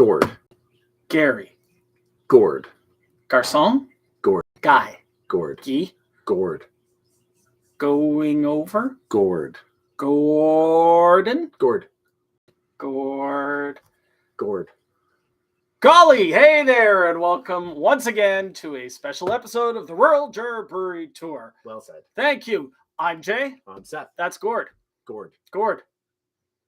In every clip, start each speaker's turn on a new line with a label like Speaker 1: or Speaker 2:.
Speaker 1: Gourd.
Speaker 2: Gary.
Speaker 1: Gourd.
Speaker 2: Garçon.
Speaker 1: Gourd.
Speaker 2: Guy.
Speaker 1: Gourd.
Speaker 2: Guy.
Speaker 1: Gourd.
Speaker 2: Going over.
Speaker 1: Gourd.
Speaker 2: Gordon.
Speaker 1: Gourd.
Speaker 2: Gourd.
Speaker 1: Gourd.
Speaker 2: Golly, hey there, and welcome once again to a special episode of the Rural Juror Brewery Tour.
Speaker 1: Well said.
Speaker 2: Thank you. I'm Jay.
Speaker 1: I'm Seth.
Speaker 2: That's Gord.
Speaker 1: Gourd.
Speaker 2: Gord.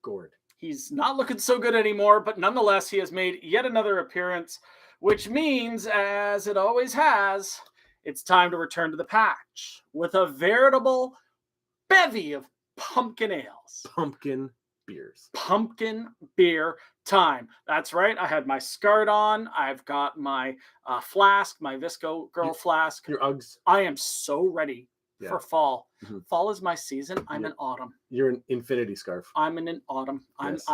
Speaker 1: Gourd.
Speaker 2: He's not looking so good anymore, but nonetheless, he has made yet another appearance, which means, as it always has, it's time to return to the patch with a veritable bevy of pumpkin ales.
Speaker 1: Pumpkin beers.
Speaker 2: Pumpkin beer time. That's right. I had my skirt on. I've got my flask, my Visco Girl flask.
Speaker 1: Your Uggs.
Speaker 2: I am so ready for fall.
Speaker 1: Mm-hmm.
Speaker 2: Fall is my season. I'm in autumn.
Speaker 1: You're an infinity scarf.
Speaker 2: I'm in an autumn.
Speaker 1: Yes.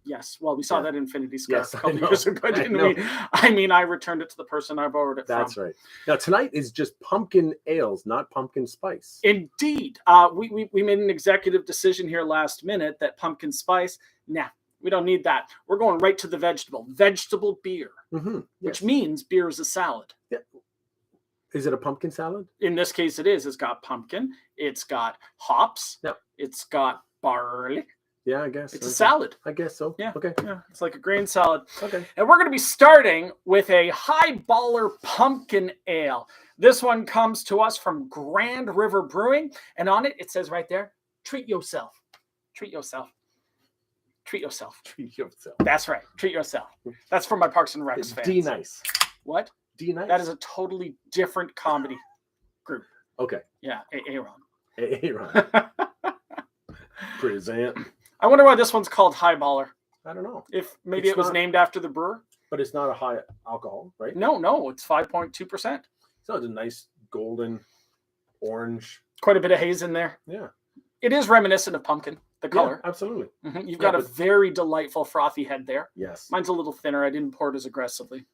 Speaker 2: Yes. Well, we saw that infinity scarf
Speaker 1: Yes,
Speaker 2: a couple
Speaker 1: I know.
Speaker 2: years ago, didn't we? I mean, I returned it to the person I borrowed it
Speaker 1: That's
Speaker 2: from.
Speaker 1: right. Now tonight is just pumpkin ales, not pumpkin spice.
Speaker 2: Indeed. We made an executive decision here last minute that pumpkin spice, nah, we don't need that. We're going right to the vegetable beer,
Speaker 1: Mm-hmm.
Speaker 2: which means beer is a salad.
Speaker 1: Yeah. Is it a pumpkin salad?
Speaker 2: In this case, it is. It's got pumpkin. It's got hops.
Speaker 1: Yep.
Speaker 2: It's got barley.
Speaker 1: Yeah, I guess.
Speaker 2: It's a salad.
Speaker 1: I guess so.
Speaker 2: Yeah.
Speaker 1: Okay.
Speaker 2: Yeah. It's like a grain salad.
Speaker 1: Okay.
Speaker 2: And we're going to be starting with a Highballer pumpkin ale. This one comes to us from Grand River Brewing. And on it says right there, treat yourself. Treat yourself. Treat yourself.
Speaker 1: Treat yourself.
Speaker 2: That's right. Treat yourself. That's from my Parks and Recs fans.
Speaker 1: D nice.
Speaker 2: What?
Speaker 1: D nice.
Speaker 2: That is a totally different comedy group.
Speaker 1: Okay.
Speaker 2: Yeah. Aaron.
Speaker 1: Aaron. Present.
Speaker 2: I wonder why this one's called Highballer.
Speaker 1: I don't know.
Speaker 2: If maybe
Speaker 1: It's
Speaker 2: it was
Speaker 1: not-
Speaker 2: named after the brewer.
Speaker 1: But it's not a high alcohol, right?
Speaker 2: No, it's 5.2%.
Speaker 1: So it's a nice golden orange.
Speaker 2: Quite a bit of haze in there.
Speaker 1: Yeah.
Speaker 2: It is reminiscent of pumpkin, the color.
Speaker 1: Yeah, absolutely.
Speaker 2: You've
Speaker 1: Yeah,
Speaker 2: got a
Speaker 1: but-
Speaker 2: very delightful frothy head there.
Speaker 1: Yes.
Speaker 2: Mine's a little thinner. I didn't pour it as aggressively.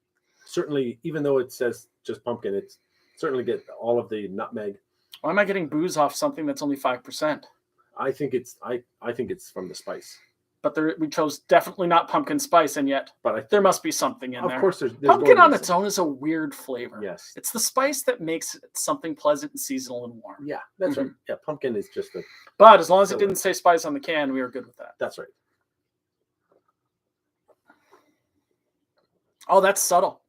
Speaker 1: Certainly, even though it says just pumpkin, it's certainly get all of the nutmeg.
Speaker 2: Why am I getting booze off something that's only 5%?
Speaker 1: I think it's from the spice.
Speaker 2: But we chose definitely not pumpkin spice, and yet
Speaker 1: But
Speaker 2: there must be something in
Speaker 1: of
Speaker 2: there.
Speaker 1: course there's
Speaker 2: Pumpkin
Speaker 1: going to
Speaker 2: on
Speaker 1: be
Speaker 2: its
Speaker 1: some-
Speaker 2: own is a weird flavor.
Speaker 1: Yes.
Speaker 2: It's the spice that makes it something pleasant and seasonal and warm.
Speaker 1: Yeah, that's right.
Speaker 2: Mhm.
Speaker 1: Yeah, pumpkin is just a.
Speaker 2: But as long as it
Speaker 1: Filler.
Speaker 2: didn't say spice on the can, we were good with that.
Speaker 1: That's right.
Speaker 2: Oh, that's subtle.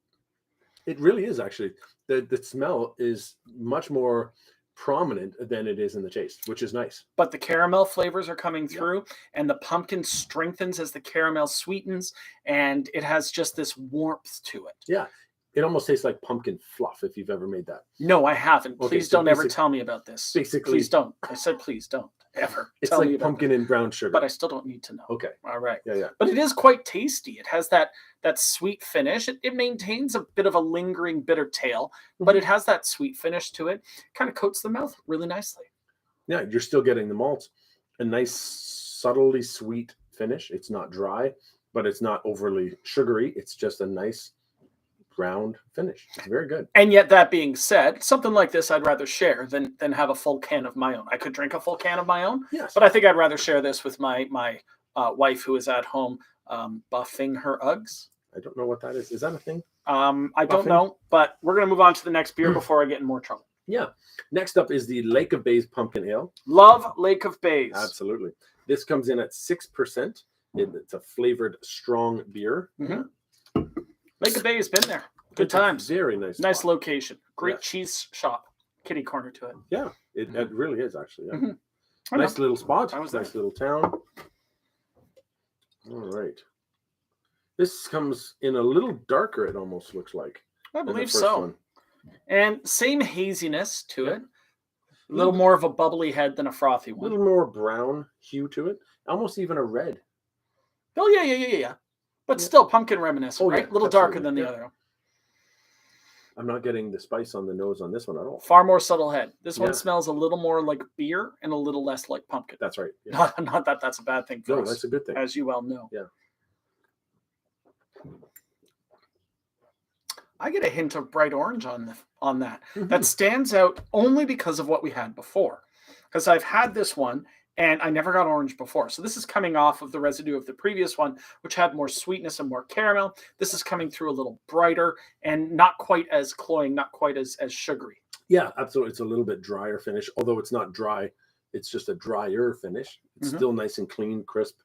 Speaker 1: It really is actually. The smell is much more prominent than it is in the taste, which is nice.
Speaker 2: But the caramel flavors are coming through, and the pumpkin strengthens as the caramel sweetens, and it has just this warmth to it.
Speaker 1: Yeah, it almost tastes like pumpkin fluff if you've ever made that.
Speaker 2: No, I haven't.
Speaker 1: Okay,
Speaker 2: Please
Speaker 1: so
Speaker 2: don't ever tell me about this.
Speaker 1: basically-
Speaker 2: Please don't. I said please don't ever
Speaker 1: It's
Speaker 2: tell me
Speaker 1: like
Speaker 2: about
Speaker 1: pumpkin and brown sugar.
Speaker 2: it. But I still don't need to know.
Speaker 1: Okay.
Speaker 2: All right.
Speaker 1: Yeah.
Speaker 2: But it is quite tasty. It has that sweet finish. It maintains a bit of a lingering bitter tail, but it has that sweet finish to it. Kind of coats the mouth really nicely.
Speaker 1: Yeah, you're still getting the malts. A nice, subtly sweet finish. It's not dry, but it's not overly sugary. It's just a nice round finish. It's very good.
Speaker 2: And yet, that being said, something like this I'd rather share than have a full can of my own. I could drink a full can of my own,
Speaker 1: Yes.
Speaker 2: but I think I'd rather share this with my wife who is at home buffing her Uggs.
Speaker 1: I don't know what that is. Is that a thing?
Speaker 2: I don't
Speaker 1: Buffing?
Speaker 2: know, but we're going to move on to the next beer before I get in more trouble.
Speaker 1: Yeah. Next up is the Lake of Bays Pumpkin Ale.
Speaker 2: Love Lake of Bays.
Speaker 1: Absolutely. This comes in at 6%. It's a flavored strong beer.
Speaker 2: Mhm. Lake of Bays been there. Good
Speaker 1: It's a
Speaker 2: times.
Speaker 1: Very nice.
Speaker 2: Nice
Speaker 1: spot.
Speaker 2: location. Great
Speaker 1: Yes.
Speaker 2: cheese shop. Kitty corner to it.
Speaker 1: Yeah, it really is actually. Yeah.
Speaker 2: Mhm. I
Speaker 1: Nice
Speaker 2: know.
Speaker 1: little spot.
Speaker 2: I was
Speaker 1: Nice
Speaker 2: there.
Speaker 1: little town. All right. This comes in a little darker, it almost looks like.
Speaker 2: I
Speaker 1: than the
Speaker 2: believe
Speaker 1: first
Speaker 2: so.
Speaker 1: one.
Speaker 2: And same haziness to
Speaker 1: Yeah.
Speaker 2: it. A little more of a bubbly head than a frothy
Speaker 1: A
Speaker 2: one.
Speaker 1: little more brown hue to it. Almost even a red.
Speaker 2: Oh, yeah. But
Speaker 1: Yeah.
Speaker 2: still pumpkin reminiscent,
Speaker 1: Oh, yeah,
Speaker 2: right? A little darker
Speaker 1: absolutely.
Speaker 2: than the
Speaker 1: Yeah.
Speaker 2: other.
Speaker 1: I'm not getting the spice on the nose on this one at all.
Speaker 2: Far more subtle head. This
Speaker 1: Yeah.
Speaker 2: one smells a little more like beer and a little less like pumpkin.
Speaker 1: That's right. Yeah.
Speaker 2: Not that that's a bad thing for
Speaker 1: No,
Speaker 2: us,
Speaker 1: that's a good thing.
Speaker 2: as you well know.
Speaker 1: Yeah.
Speaker 2: I get a hint of bright orange on that.
Speaker 1: Mhm.
Speaker 2: That stands out only because of what we had before. Because I've had this one And I never got orange before. So this is coming off of the residue of the previous one, which had more sweetness and more caramel. This is coming through a little brighter and not quite as cloying, not quite as sugary.
Speaker 1: Yeah, absolutely. It's a little bit drier finish, although it's not dry. It's just a drier finish. It's still nice and clean, crisp.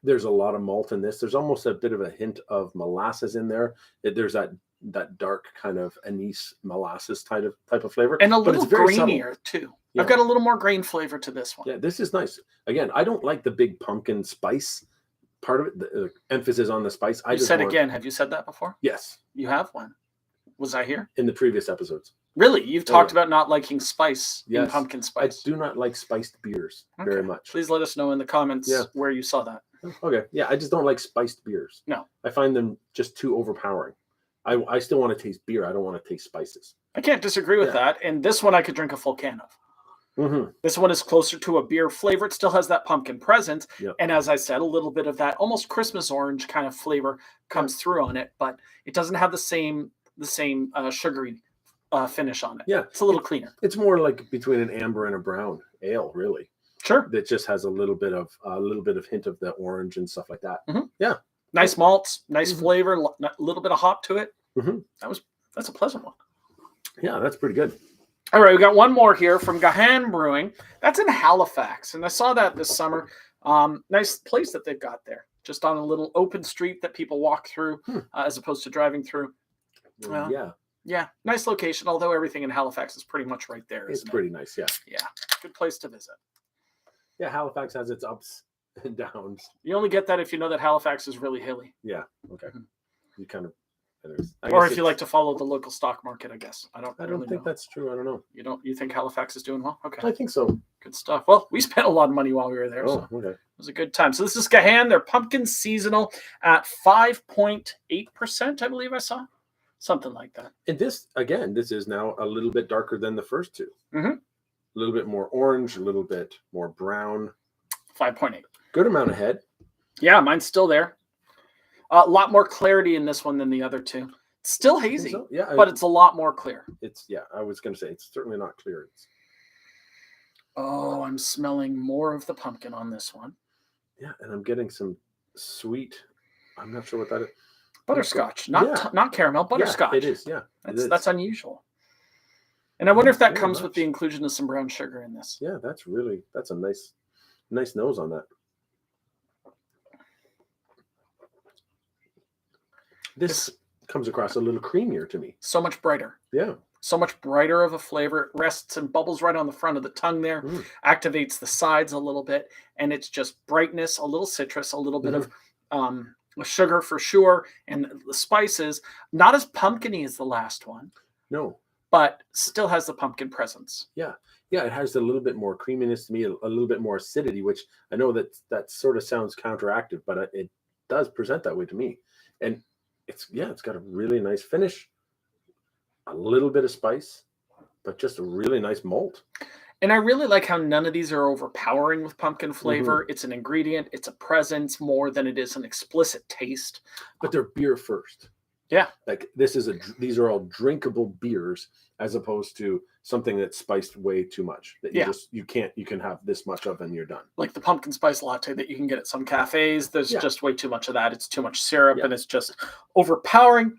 Speaker 1: There's a lot of malt in this. There's almost a bit of a hint of molasses in there. There's that dark kind of anise molasses type of flavor.
Speaker 2: And a little
Speaker 1: subtle.
Speaker 2: grainier too.
Speaker 1: Yeah.
Speaker 2: I've got a little more grain flavor to this one.
Speaker 1: Yeah, this is nice. Again, I don't like the big pumpkin spice part of it. The emphasis on the spice.
Speaker 2: Again. Have you said that before?
Speaker 1: Yes.
Speaker 2: You have one. Was I here?
Speaker 1: In the previous episodes.
Speaker 2: Really? You've talked about not liking spice in
Speaker 1: Yes.
Speaker 2: pumpkin spice.
Speaker 1: I do not like spiced beers very much.
Speaker 2: Please let us know in the comments where you saw that.
Speaker 1: Okay. Yeah, I just don't like spiced beers.
Speaker 2: No.
Speaker 1: I find them just too overpowering. I still want to taste beer. I don't want to taste spices.
Speaker 2: I can't disagree with that. And this one I could drink a full can of. This one is closer to a beer flavor. It still has that pumpkin presence.
Speaker 1: Yep.
Speaker 2: And as I said, a little bit of that almost Christmas orange kind of flavor comes through on it, but it doesn't have the same sugary finish on it.
Speaker 1: Yeah.
Speaker 2: It's a little cleaner.
Speaker 1: It's more like between an amber and a brown ale, really.
Speaker 2: Sure.
Speaker 1: That just has a little bit of hint of the orange and stuff like that. Yeah.
Speaker 2: Nice malts, nice flavor, a little bit of hop to it. That's a pleasant one.
Speaker 1: Yeah, that's pretty good.
Speaker 2: All right, we got one more here from Gahan Brewing. That's in Halifax, and I saw that this summer. Nice place that they've got there, just on a little open street that people walk through as opposed to driving through. Yeah, nice location, although everything in Halifax is pretty much right there,
Speaker 1: It's pretty nice, yeah.
Speaker 2: Yeah, good place to visit.
Speaker 1: Yeah, Halifax has its ups and downs.
Speaker 2: You only get that if you know that Halifax is really hilly.
Speaker 1: Yeah, okay. You kind of...
Speaker 2: Or if you like to follow the local stock market, I guess. I don't
Speaker 1: think
Speaker 2: know.
Speaker 1: that's true. I don't know.
Speaker 2: You think Halifax is doing well? Okay.
Speaker 1: I think so.
Speaker 2: Good stuff. Well, we spent a lot of money while we were there.
Speaker 1: Oh,
Speaker 2: so
Speaker 1: okay.
Speaker 2: It was a good time. So this is Gahan. They're pumpkin seasonal at 5.8%, I believe I saw. Something like that.
Speaker 1: And this is now a little bit darker than the first two.
Speaker 2: A
Speaker 1: little bit more orange, a little bit more brown.
Speaker 2: 5.8.
Speaker 1: Good amount of head.
Speaker 2: Yeah, mine's still there. A lot more clarity in this one than the other two. Still hazy,
Speaker 1: So. Yeah,
Speaker 2: but it's a lot more clear.
Speaker 1: I was going to say it's certainly not clear.
Speaker 2: Oh, I'm smelling more of the pumpkin on this one.
Speaker 1: Yeah, and I'm getting some sweet. I'm not sure what that is.
Speaker 2: Butterscotch, not caramel, butterscotch.
Speaker 1: Yeah, it is. Yeah,
Speaker 2: that's unusual. And I wonder if that comes with the inclusion of some brown sugar in this.
Speaker 1: Yeah, that's a nice nose on that. This comes across a little creamier to me.
Speaker 2: So much brighter.
Speaker 1: Yeah.
Speaker 2: So much brighter of a flavor. It rests and bubbles right on the front of the tongue there. Activates the sides a little bit. And it's just brightness, a little citrus, a little bit of sugar for sure. And the spices, not as pumpkin-y as the last one.
Speaker 1: No.
Speaker 2: But still has the pumpkin presence.
Speaker 1: Yeah. Yeah, it has a little bit more creaminess to me, a little bit more acidity, which I know that sort of sounds counteractive, but it does present that way to me. And it's got a really nice finish, a little bit of spice, but just a really nice malt.
Speaker 2: And I really like how none of these are overpowering with pumpkin flavor. It's an ingredient, it's a presence more than it is an explicit taste.
Speaker 1: But they're beer first.
Speaker 2: Yeah.
Speaker 1: Like these are all drinkable beers as opposed to something that's spiced way too much. That you can have this much of and you're done.
Speaker 2: Like the pumpkin spice latte that you can get at some cafes. There's just way too much of that. It's too much syrup and it's just overpowering.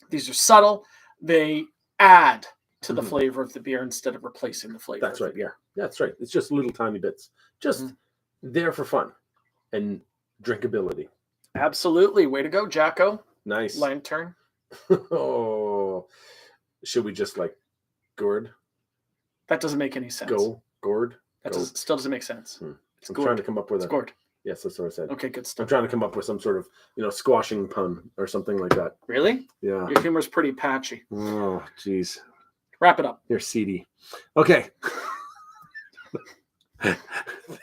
Speaker 2: These are subtle. They add to the flavor of the beer instead of replacing the flavor.
Speaker 1: That's right. Yeah. That's right. It's just little tiny bits. Just there for fun and drinkability.
Speaker 2: Absolutely. Way to go, Jacko.
Speaker 1: Nice.
Speaker 2: Lantern.
Speaker 1: Oh, should we just gourd?
Speaker 2: That doesn't make any sense.
Speaker 1: Gourd?
Speaker 2: Still doesn't make sense.
Speaker 1: I'm trying to come up with
Speaker 2: it's gourd.
Speaker 1: Yes, that's what I said.
Speaker 2: Okay, good stuff.
Speaker 1: I'm trying to come up with some sort of, squashing pun or something like that.
Speaker 2: Really?
Speaker 1: Yeah.
Speaker 2: Your humor's pretty patchy.
Speaker 1: Oh, jeez.
Speaker 2: Wrap it up.
Speaker 1: You're seedy. Okay.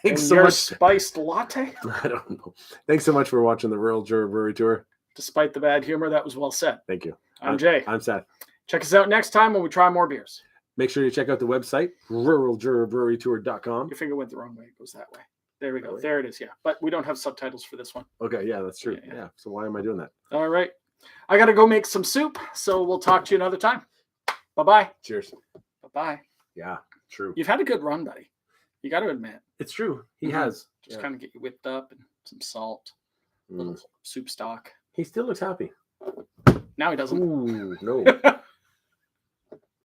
Speaker 1: Thanks so
Speaker 2: your
Speaker 1: much.
Speaker 2: Spiced latte?
Speaker 1: I don't know. Thanks so much for watching the Rural Juror Brewery Tour.
Speaker 2: Despite the bad humor, that was well said.
Speaker 1: Thank you.
Speaker 2: I'm Jay.
Speaker 1: I'm Seth.
Speaker 2: Check us out next time when we try more beers.
Speaker 1: Make sure you check out the website, ruraljurorbrewerytour.com.
Speaker 2: Your finger went the wrong way. It goes that way. There we go.
Speaker 1: Really?
Speaker 2: There it is. Yeah. But we don't have subtitles for this one.
Speaker 1: Okay. Yeah, that's true.
Speaker 2: Yeah.
Speaker 1: Yeah. So why am I doing that?
Speaker 2: All right. I got to go make some soup. So we'll talk to you another time. Bye-bye.
Speaker 1: Cheers.
Speaker 2: Bye-bye.
Speaker 1: Yeah, true.
Speaker 2: You've had a good run, buddy. You got to admit.
Speaker 1: It's true. He
Speaker 2: Mhm.
Speaker 1: has.
Speaker 2: Just
Speaker 1: Yeah.
Speaker 2: kind of get you whipped up and some salt, little
Speaker 1: Mm.
Speaker 2: soup stock.
Speaker 1: He still looks happy.
Speaker 2: Now he doesn't.
Speaker 1: Ooh, no.